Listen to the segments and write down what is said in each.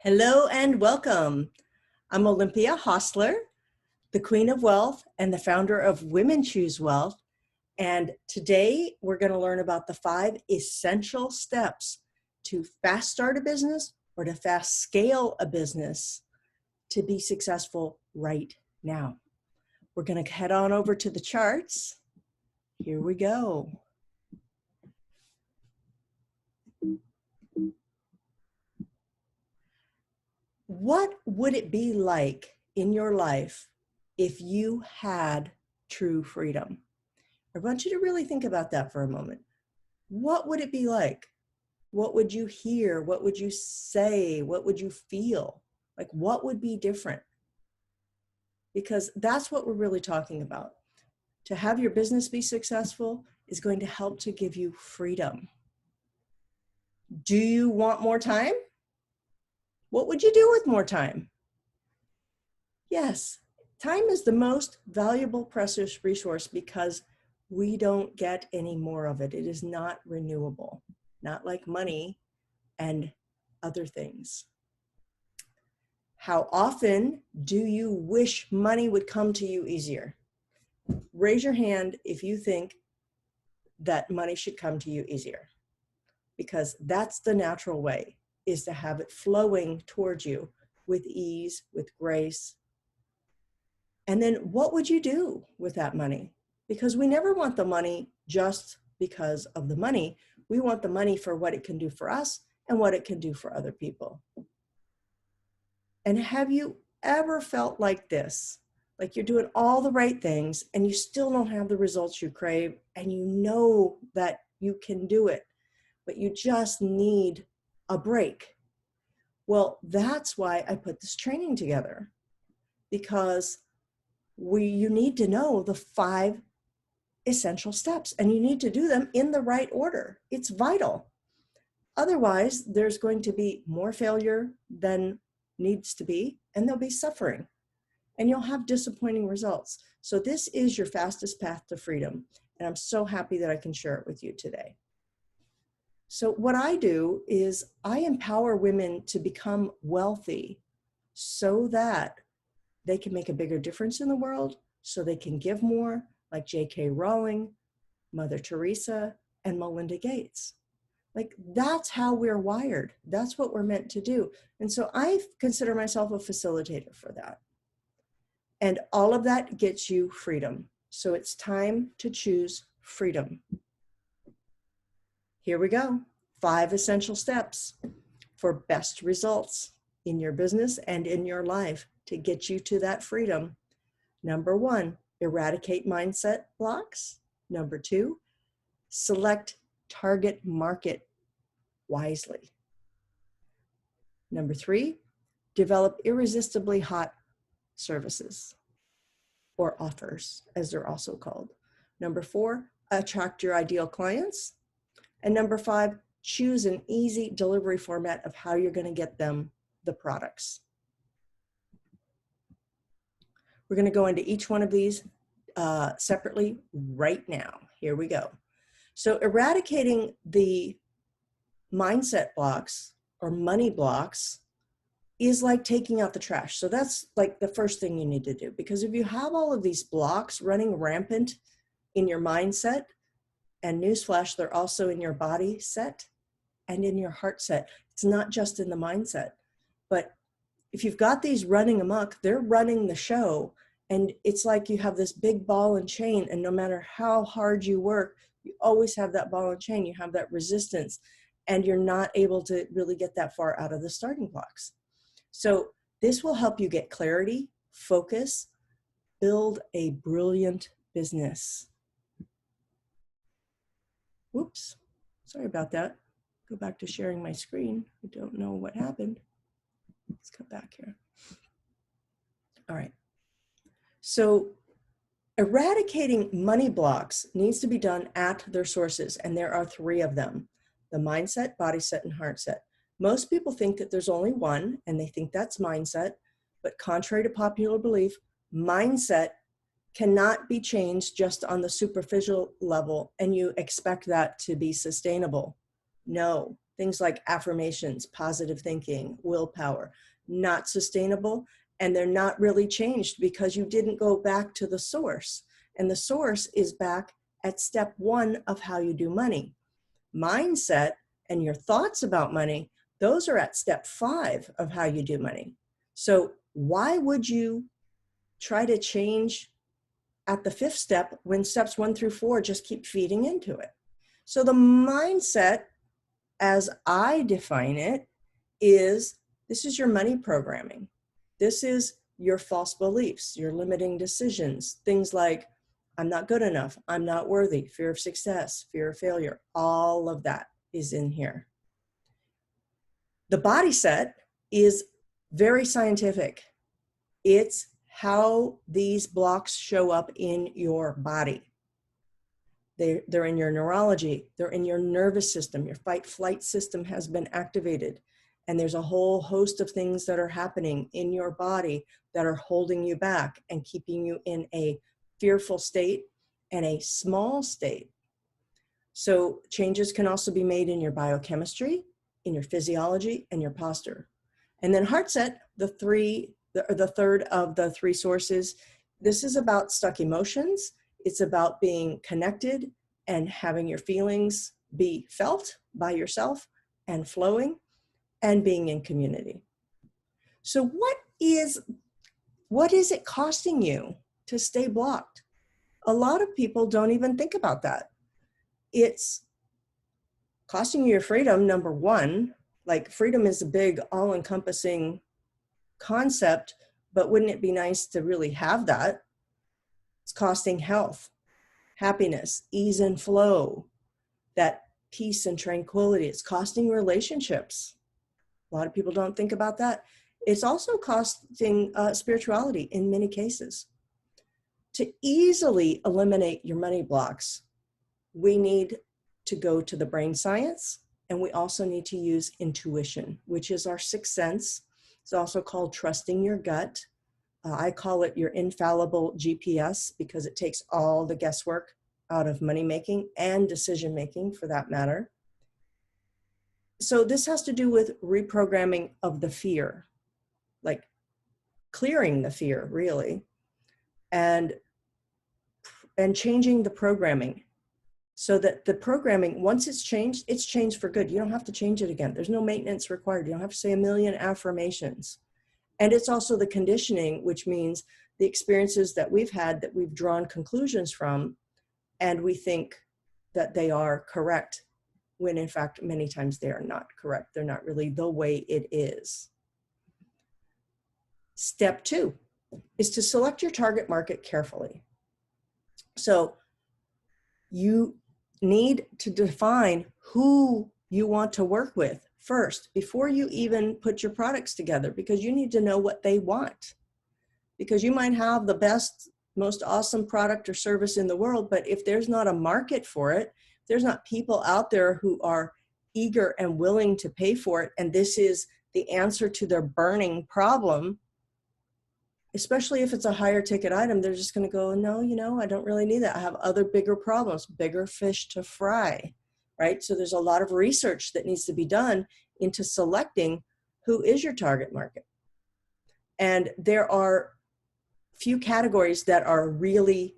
Hello and welcome. I'm Olympia Hostler, the Queen of Wealth and the founder of Women Choose Wealth. And today we're going to learn about the 5 essential steps to fast start a business or to fast scale a business to be successful right now. We're going to head on over to the charts. Here we go. What would it be like in your life if you had true freedom? I want you to really think about that for a moment. What would it be like? What would you hear? What would you say? What would you feel? Like, what would be different? Because that's what we're really talking about. To have your business be successful is going to help to give you freedom. Do you want more time? What would you do with more time? Yes, time is the most valuable, precious resource because we don't get any more of it. It is not renewable, not like money and other things. How often do you wish money would come to you easier? Raise your hand if you think that money should come to you easier, because that's the natural way, is to have it flowing towards you with ease, with grace. And then what would you do with that money? Because we never want the money just because of the money. We want the money for what it can do for us and what it can do for other people. And have you ever felt like this? Like you're doing all the right things and you still don't have the results you crave, and you know that you can do it, but you just need a break. Well, that's why I put this training together, because you need to know the 5 essential steps, and you need to do them in the right order. It's vital. Otherwise, there's going to be more failure than needs to be, and there'll be suffering, and you'll have disappointing results. So this is your fastest path to freedom, and I'm so happy that I can share it with you today. So what I do is I empower women to become wealthy so that they can make a bigger difference in the world, so they can give more, like J.K. Rowling, Mother Teresa, and Melinda Gates. Like, that's how we're wired. That's what we're meant to do. And so I consider myself a facilitator for that. And all of that gets you freedom. So it's time to choose freedom. Here we go. 5 essential steps for best results in your business and in your life to get you to that freedom. Number 1, eradicate mindset blocks. Number 2, select target market wisely. Number 3, develop irresistibly hot services or offers, as they're also called. Number 4, attract your ideal clients. And number 5, choose an easy delivery format of how you're going to get them the products. We're going to go into each one of these separately right now. Here we go. So eradicating the mindset blocks or money blocks is like taking out the trash. So that's like the first thing you need to do, because if you have all of these blocks running rampant in your mindset, and newsflash, they're also in your body set and in your heart set. It's not just in the mindset. But if you've got these running amok, they're running the show. And it's like you have this big ball and chain, and no matter how hard you work, you always have that ball and chain. You have that resistance, and you're not able to really get that far out of the starting blocks. So this will help you get clarity, focus, build a brilliant business. Whoops, sorry about that. Go back to sharing my screen. I don't know what happened. Let's come back here. All right. So eradicating money blocks needs to be done at their sources, and there are 3 of them: the mindset, body set, and heart set. Most people think that there's only one, and they think that's mindset, but contrary to popular belief, mindset cannot be changed just on the superficial level and you expect that to be sustainable. No, things like affirmations, positive thinking, willpower, not sustainable. And they're not really changed because you didn't go back to the source. And the source is back at step 1 of how you do money. Mindset and your thoughts about money, those are at step 5 of how you do money. So why would you try to change at the 5th step when steps 1 through 4 just keep feeding into it? So the mindset, as I define it, is this is your money programming. This is your false beliefs, your limiting decisions, things like I'm not good enough, I'm not worthy, fear of success, fear of failure, all of that is in here. The body set is very scientific. It's how these blocks show up in your body. They're in your neurology, they're in your nervous system, your fight-flight system has been activated. And there's a whole host of things that are happening in your body that are holding you back and keeping you in a fearful state and a small state. So changes can also be made in your biochemistry, in your physiology, and your posture. And then heart set, the third of the 3 sources, this is about stuck emotions. It's about being connected and having your feelings be felt by yourself and flowing and being in community. So what is it costing you to stay blocked? A lot of people don't even think about that. It's costing you your freedom, number 1. Like freedom is a big all-encompassing concept, but wouldn't it be nice to really have that? It's costing health, happiness, ease and flow, that peace and tranquility. It's costing relationships. A lot of people don't think about that. It's also costing spirituality in many cases. To easily eliminate your money blocks, we need to go to the brain science, and we also need to use intuition, which is our 6th sense. It's also called trusting your gut. I call it your infallible GPS because it takes all the guesswork out of money making and decision making for that matter. So this has to do with reprogramming of the fear, like clearing the fear really, and changing the programming so that the programming, once it's changed for good. You don't have to change it again. There's no maintenance required. You don't have to say a million affirmations. And it's also the conditioning, which means the experiences that we've had that we've drawn conclusions from, and we think that they are correct, when in fact, many times they are not correct. They're not really the way it is. Step 2 is to select your target market carefully. So you need to define who you want to work with first before you even put your products together, because you need to know what they want. Because you might have the best, most awesome product or service in the world, but if there's not a market for it, there's not people out there who are eager and willing to pay for it, and this is the answer to their burning problem, especially if it's a higher ticket item, they're just going to go, no, I don't really need that. I have other bigger problems, bigger fish to fry, right? So there's a lot of research that needs to be done into selecting who is your target market. And there are few categories that are really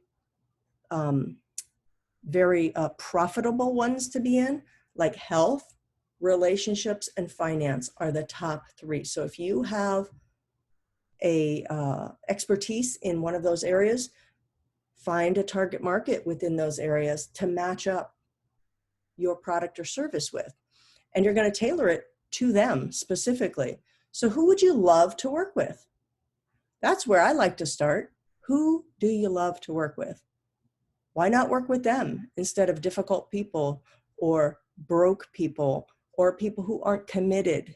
very profitable ones to be in, like health, relationships, and finance are the top 3. So if you have a expertise in one of those areas, find a target market within those areas to match up your product or service with. And you're going to tailor it to them specifically. So who would you love to work with? That's where I like to start. Who do you love to work with? Why not work with them instead of difficult people or broke people or people who aren't committed?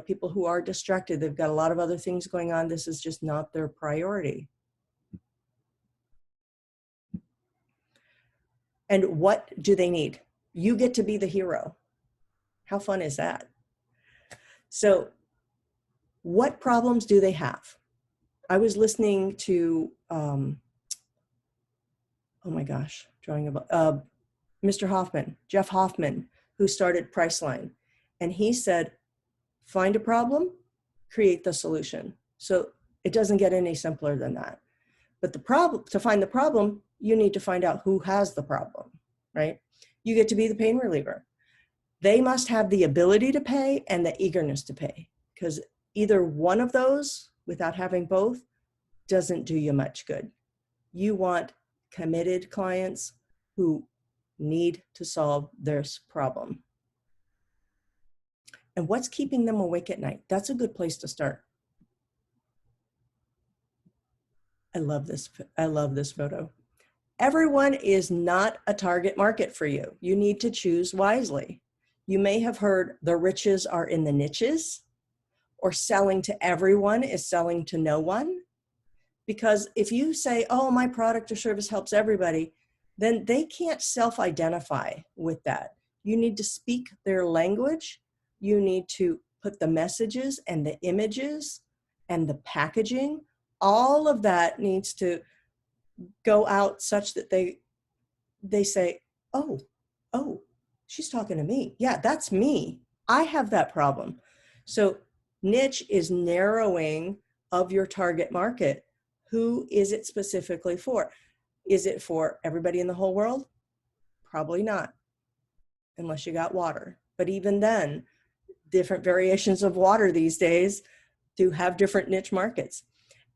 People who are distracted. They've got a lot of other things going on. This is just not their priority. And what do they need? You get to be the hero. How fun is that? So what problems do they have? I was listening to, oh my gosh, Mr. Hoffman, Jeff Hoffman, who started Priceline. And he said, find a problem, create the solution. So it doesn't get any simpler than that. But the problem, to find the problem, you need to find out who has the problem, right? You get to be the pain reliever. They must have the ability to pay and the eagerness to pay, because either one of those, without having both, doesn't do you much good. You want committed clients who need to solve this problem. And what's keeping them awake at night? That's a good place to start. I love this photo. Everyone is not a target market for you. You need to choose wisely. You may have heard the riches are in the niches, or selling to everyone is selling to no one. Because if you say, oh, my product or service helps everybody, then they can't self-identify with that. You need to speak their language. You need to put the messages and the images and the packaging. All of that needs to go out such that they say, oh, she's talking to me. Yeah, that's me. I have that problem. So niche is narrowing of your target market. Who is it specifically for? Is it for everybody in the whole world? Probably not, unless you got water. But even then, different variations of water these days do have different niche markets.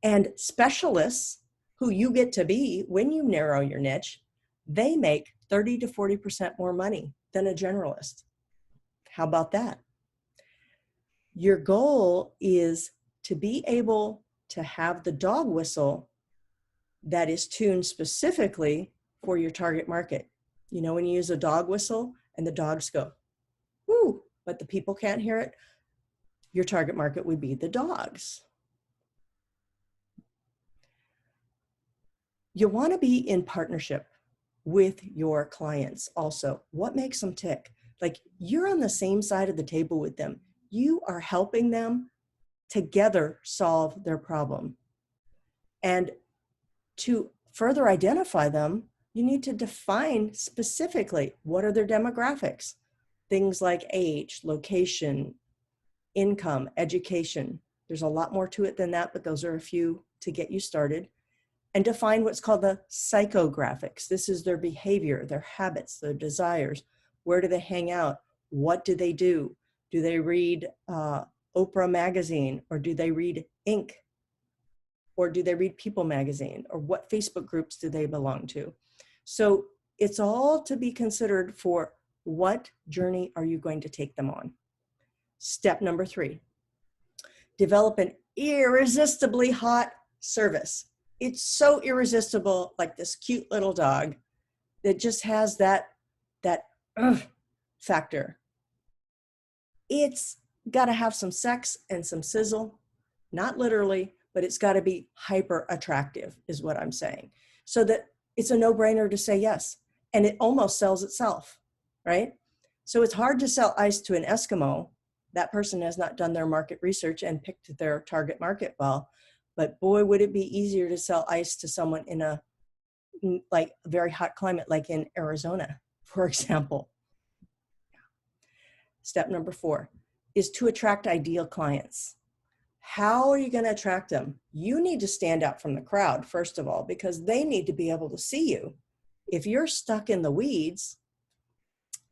And specialists, who you get to be when you narrow your niche, they make 30 to 40% more money than a generalist. How about that? Your goal is to be able to have the dog whistle that is tuned specifically for your target market. You know, when you use a dog whistle and the dogs go, woo, but the people can't hear it, your target market would be the dogs. You want to be in partnership with your clients also. What makes them tick? Like, you're on the same side of the table with them. You are helping them together solve their problem. And to further identify them, you need to define specifically what are their demographics. Things like age, location, income, education. There's a lot more to it than that, but those are a few to get you started. And define what's called the psychographics. This is their behavior, their habits, their desires. Where do they hang out? What do they do? Do they read Oprah magazine, or do they read Inc? Or do they read People magazine? Or what Facebook groups do they belong to? So it's all to be considered for what journey are you going to take them on. Step number 3, develop an irresistibly hot service. It's so irresistible, like this cute little dog that just has that factor. It's got to have some sex and some sizzle, not literally, but it's got to be hyper attractive is what I'm saying. So that it's a no-brainer to say yes. And it almost sells itself, right? So it's hard to sell ice to an Eskimo. That person has not done their market research and picked their target market well. But boy, would it be easier to sell ice to someone in a very hot climate, like in Arizona, for example. Step number 4 is to attract ideal clients. How are you going to attract them? You need to stand out from the crowd, first of all, because they need to be able to see you. If you're stuck in the weeds,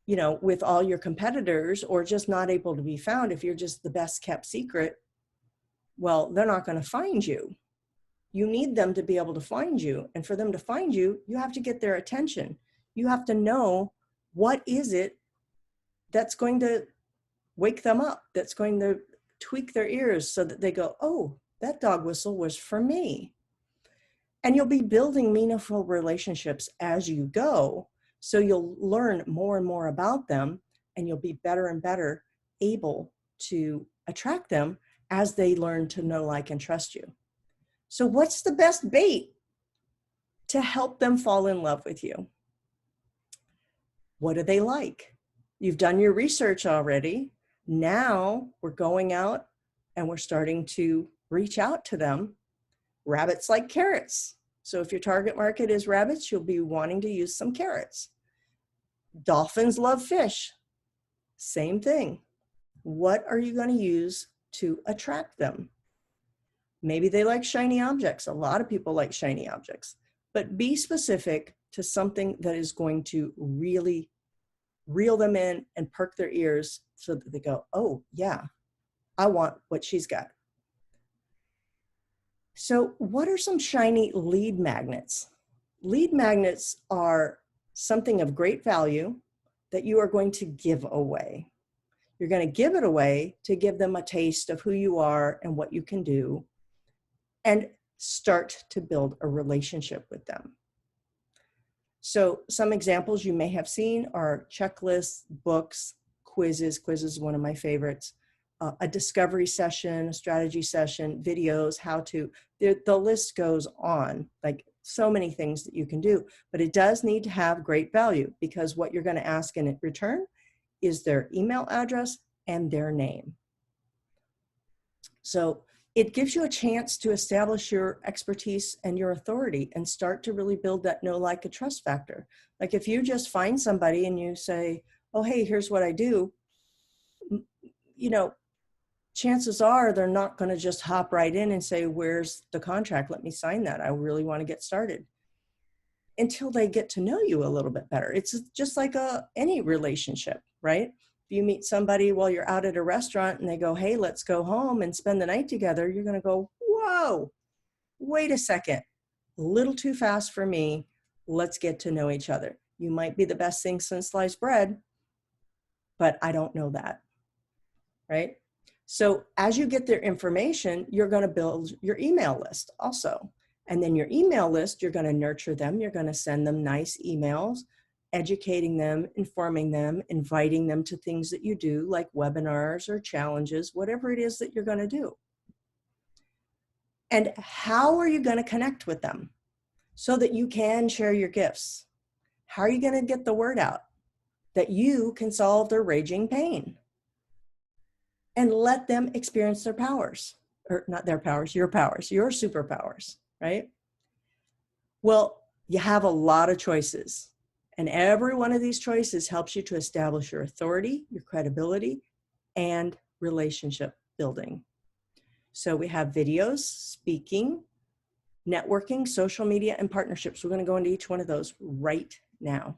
you know, with all your competitors, or just not able to be found, if you're just the best kept secret, well, they're not going to find you. You need them to be able to find you. And for them to find you, you have to get their attention. You have to know what is it that's going to wake them up, that's going to tweak their ears so that they go, oh, that dog whistle was for me. And you'll be building meaningful relationships as you go. So you'll learn more and more about them, and you'll be better and better able to attract them as they learn to know, like, and trust you. So what's the best bait to help them fall in love with you? What do they like? You've done your research already. Now we're going out and we're starting to reach out to them. Rabbits like carrots. So if your target market is rabbits, you'll be wanting to use some carrots. Dolphins love fish. Same thing. What are you going to use to attract them? Maybe they like shiny objects. A lot of people like shiny objects, but be specific to something that is going to really reel them in and perk their ears so that they go, oh yeah, I want what she's got. So what are some shiny lead magnets? Lead magnets are something of great value that you are going to give away. You're going to give it away to give them a taste of who you are and what you can do, and start to build a relationship with them. So some examples you may have seen are checklists, books, quizzes. Quizzes is one of my favorites. A discovery session, a strategy session, videos, how to, the list goes on, like so many things that you can do, but it does need to have great value, because what you're going to ask in return is their email address and their name. So it gives you a chance to establish your expertise and your authority and start to really build that know, like, and trust factor. Like if you just find somebody and you say, oh, hey, here's what I do, you know, chances are they're not going to just hop right in and say, where's the contract? Let me sign that. I really want to get started. Until they get to know you a little bit better. It's just like any relationship, right? If you meet somebody while you're out at a restaurant and they go, hey, let's go home and spend the night together, you're going to go, whoa, wait a second, a little too fast for me. Let's get to know each other. You might be the best thing since sliced bread, but I don't know that, right? So as you get their information, you're going to build your email list also. And then your email list, you're going to nurture them. You're going to send them nice emails, educating them, informing them, inviting them to things that you do, like webinars or challenges, whatever it is that you're going to do. And how are you going to connect with them so that you can share your gifts? How are you going to get the word out that you can solve their raging pain? And let them experience their powers, or not their powers, your superpowers, right? Well, you have a lot of choices, and every one of these choices helps you to establish your authority, your credibility, and relationship building. So we have videos, speaking, networking, social media, and partnerships. We're going to go into each one of those right now.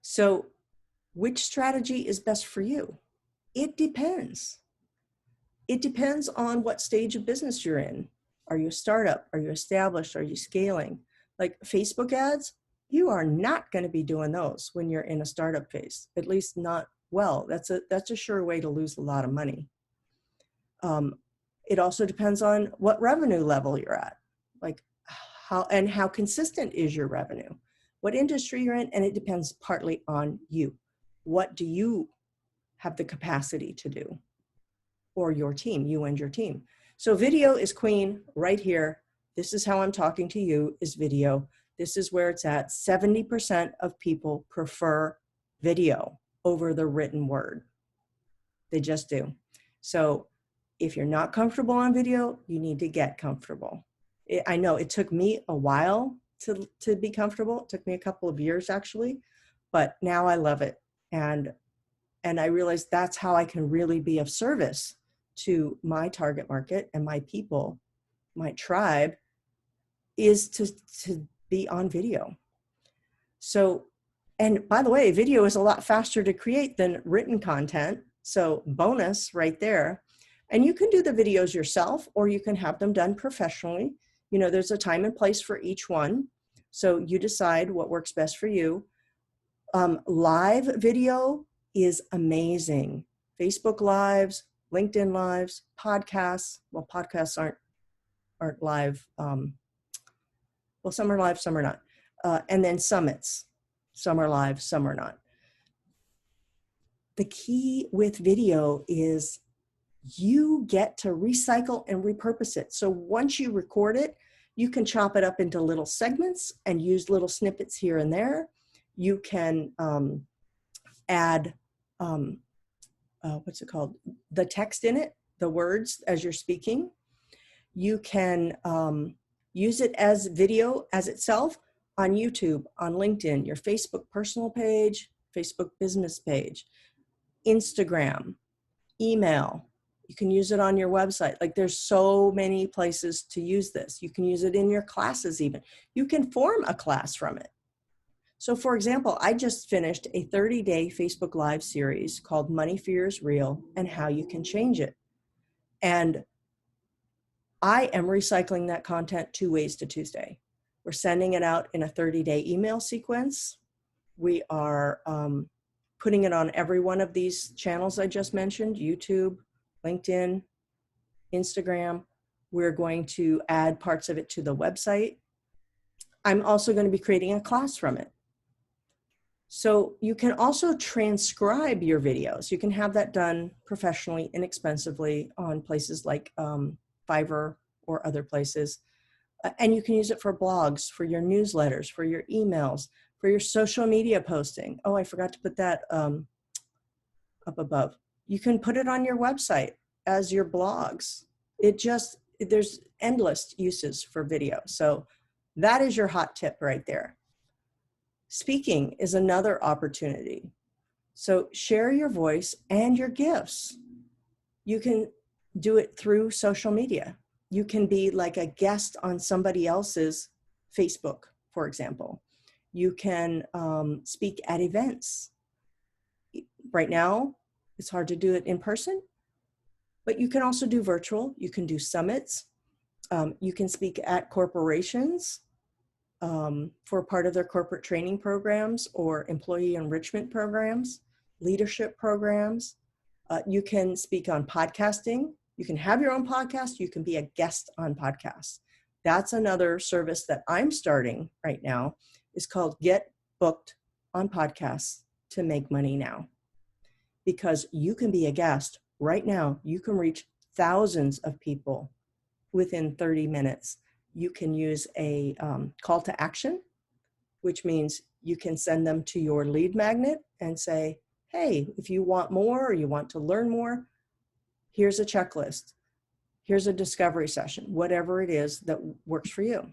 So which strategy is best for you? It depends. It depends on what stage of business you're in. Are you a startup? Are you established? Are you scaling? Like Facebook ads, you are not going to be doing those when you're in a startup phase, at least not well. That's a sure way to lose a lot of money. It also depends on what revenue level you're at, like how consistent is your revenue, what industry you're in, and it depends partly on you. What do you have the capacity to do, or your team, you and your team. So video is queen right here. This is how I'm talking to you, is video. This is where it's at. 70% of people prefer video over the written word. They just do. So if you're not comfortable on video, you need to get comfortable. I know it took me a while to be comfortable. It took me a couple of years actually, but now I love it. And I realized that's how I can really be of service to my target market and my people, my tribe, is to be on video. So, and by the way, video is a lot faster to create than written content. So bonus right there. And you can do the videos yourself, or you can have them done professionally. You know, there's a time and place for each one. So you decide what works best for you. Live video is amazing. Facebook Lives, LinkedIn Lives, podcasts. Well, podcasts aren't live. Well, some are live, some are not. And then summits. Some are live, some are not. The key with video is you get to recycle and repurpose it. So once you record it, you can chop it up into little segments and use little snippets here and there. You can add, what's it called? The text in it, the words as you're speaking. You can use it as video as itself on YouTube, on LinkedIn, your Facebook personal page, Facebook business page, Instagram, email. You can use it on your website. Like there's so many places to use this. You can use it in your classes even. You can form a class from it. So for example, I just finished a 30-day Facebook Live series called Money Fear is Real and How You Can Change It. And I am recycling that content 2 ways to Tuesday. We're sending it out in a 30-day email sequence. We are putting it on every one of these channels I just mentioned, YouTube, LinkedIn, Instagram. We're going to add parts of it to the website. I'm also going to be creating a class from it. So you can also transcribe your videos. You can have that done professionally, inexpensively on places like Fiverr or other places. And you can use it for blogs, for your newsletters, for your emails, for your social media posting. Oh, I forgot to put that up above. You can put it on your website as your blogs. There's endless uses for video. So that is your hot tip right there. Speaking is another opportunity. So share your voice and your gifts. You can do it through social media. You can be like a guest on somebody else's Facebook, for example. You can speak at events. Right now, it's hard to do it in person, but you can also do virtual. You can do summits. You can speak at corporations for part of their corporate training programs or employee enrichment programs, leadership programs. You can speak on podcasting. You can have your own podcast. You can be a guest on podcasts. That's another service that I'm starting right now. It's called Get Booked on Podcasts to Make Money Now. Because you can be a guest right now. You can reach thousands of people within 30 minutes. You can use a call to action, which means you can send them to your lead magnet and say, hey, if you want more or you want to learn more, here's a checklist. Here's a discovery session, whatever it is that works for you.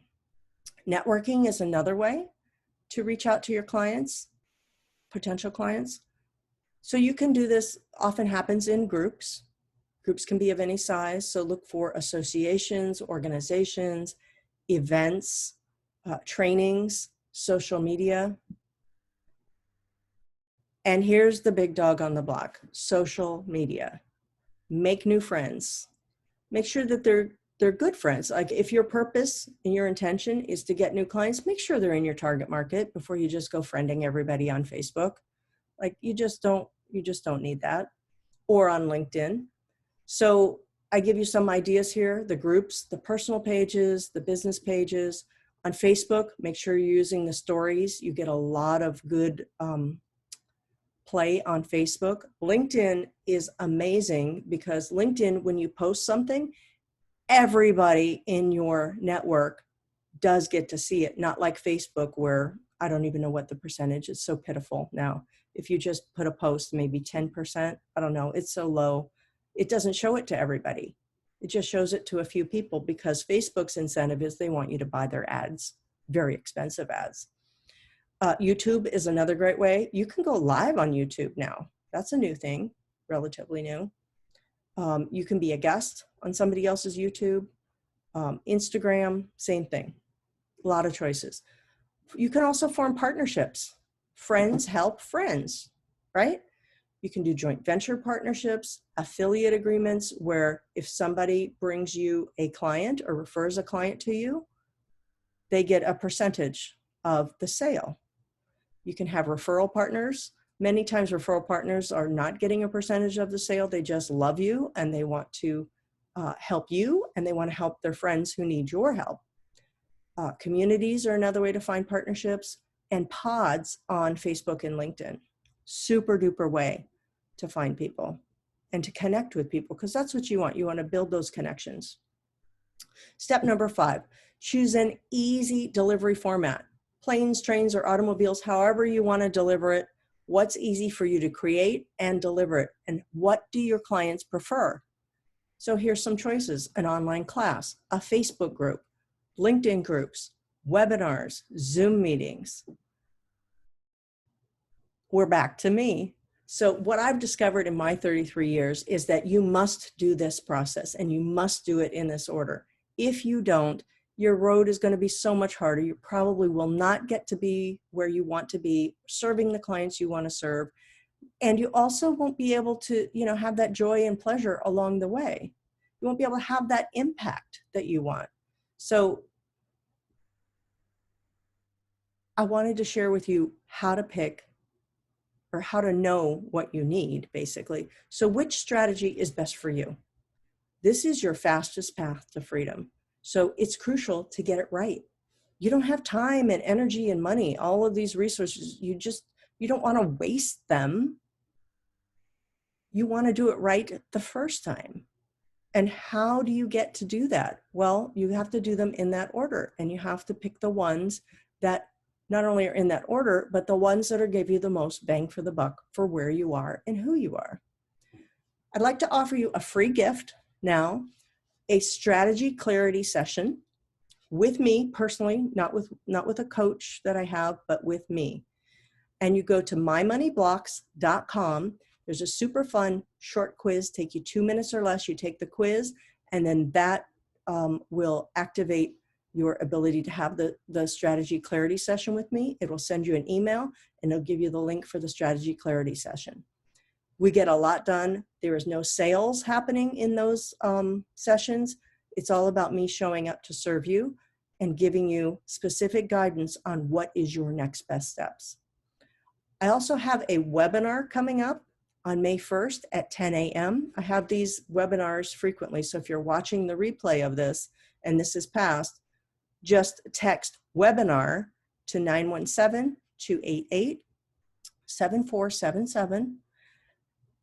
Networking is another way to reach out to your clients, potential clients. So you can do this, often happens in groups. Groups can be of any size. So look for associations, organizations, events, trainings, social media. And here's the big dog on the block, social media. Make new friends. Make sure that they're good friends. Like if your purpose and your intention is to get new clients, make sure they're in your target market before you just go friending everybody on Facebook. Like you just don't need that. Or on LinkedIn. So I give you some ideas here, the groups, the personal pages, the business pages. On Facebook, make sure you're using the stories. You get a lot of good play on Facebook. LinkedIn is amazing because LinkedIn, when you post something, everybody in your network does get to see it. Not like Facebook where I don't even know what the percentage is. So pitiful now. If you just put a post, maybe 10%, I don't know, it's so low. It doesn't show it to everybody. It just shows it to a few people because Facebook's incentive is they want you to buy their ads, very expensive ads. YouTube is another great way. You can go live on YouTube now. That's a new thing, relatively new. You can be a guest on somebody else's YouTube. Instagram, same thing. A lot of choices. You can also form partnerships. Friends help friends, right? You can do joint venture partnerships, affiliate agreements, where if somebody brings you a client or refers a client to you, they get a percentage of the sale. You can have referral partners. Many times referral partners are not getting a percentage of the sale. They just love you and they want to help you and they want to help their friends who need your help. Communities are another way to find partnerships, and pods on Facebook and LinkedIn. Super duper way to find people and to connect with people because that's what you want. You want to build those connections. Step number 5, choose an easy delivery format. Planes, trains, or automobiles, however you want to deliver it. What's easy for you to create and deliver it? And what do your clients prefer? So here's some choices: an online class, a Facebook group, LinkedIn groups, webinars, Zoom meetings. We're back to me. So what I've discovered in my 33 years is that you must do this process and you must do it in this order. If you don't, your road is going to be so much harder. You probably will not get to be where you want to be, serving the clients you want to serve. And you also won't be able to, have that joy and pleasure along the way. You won't be able to have that impact that you want. So I wanted to share with you how to pick or how to know what you need, basically. So which strategy is best for you? This is your fastest path to freedom. So it's crucial to get it right. You don't have time and energy and money, all of these resources. You don't want to waste them. You want to do it right the first time. And how do you get to do that? Well, you have to do them in that order, and you have to pick the ones that not only are in that order, but the ones that are give you the most bang for the buck for where you are and who you are. I'd like to offer you a free gift now, a strategy clarity session with me personally, not with a coach that I have, but with me. And you go to mymoneyblocks.com. There's a super fun short quiz, take you 2 minutes or less. You take the quiz, and then that will activate your ability to have the strategy clarity session with me. It will send you an email, and it'll give you the link for the strategy clarity session. We get a lot done. There is no sales happening in those sessions. It's all about me showing up to serve you and giving you specific guidance on what is your next best steps. I also have a webinar coming up on May 1st at 10 a.m. I have these webinars frequently, so if you're watching the replay of this and this is past, just text webinar to 917-288-7477.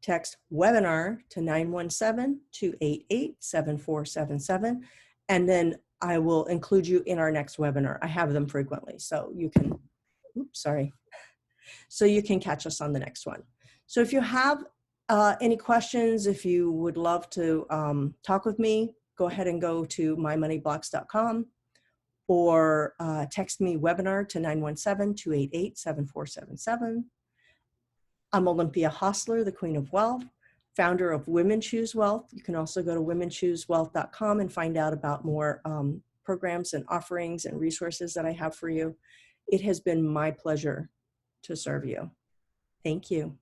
Text webinar to 917-288-7477, and then I will include you in our next webinar. I have them frequently, so you can, so you can catch us on the next one. So if you have any questions, if you would love to talk with me, go ahead and go to mymoneyblocks.com or text me webinar to 917-288-7477. I'm Olympia Hostler, the Queen of Wealth, founder of Women Choose Wealth. You can also go to womenchoosewealth.com and find out about more programs and offerings and resources that I have for you. It has been my pleasure to serve you. Thank you.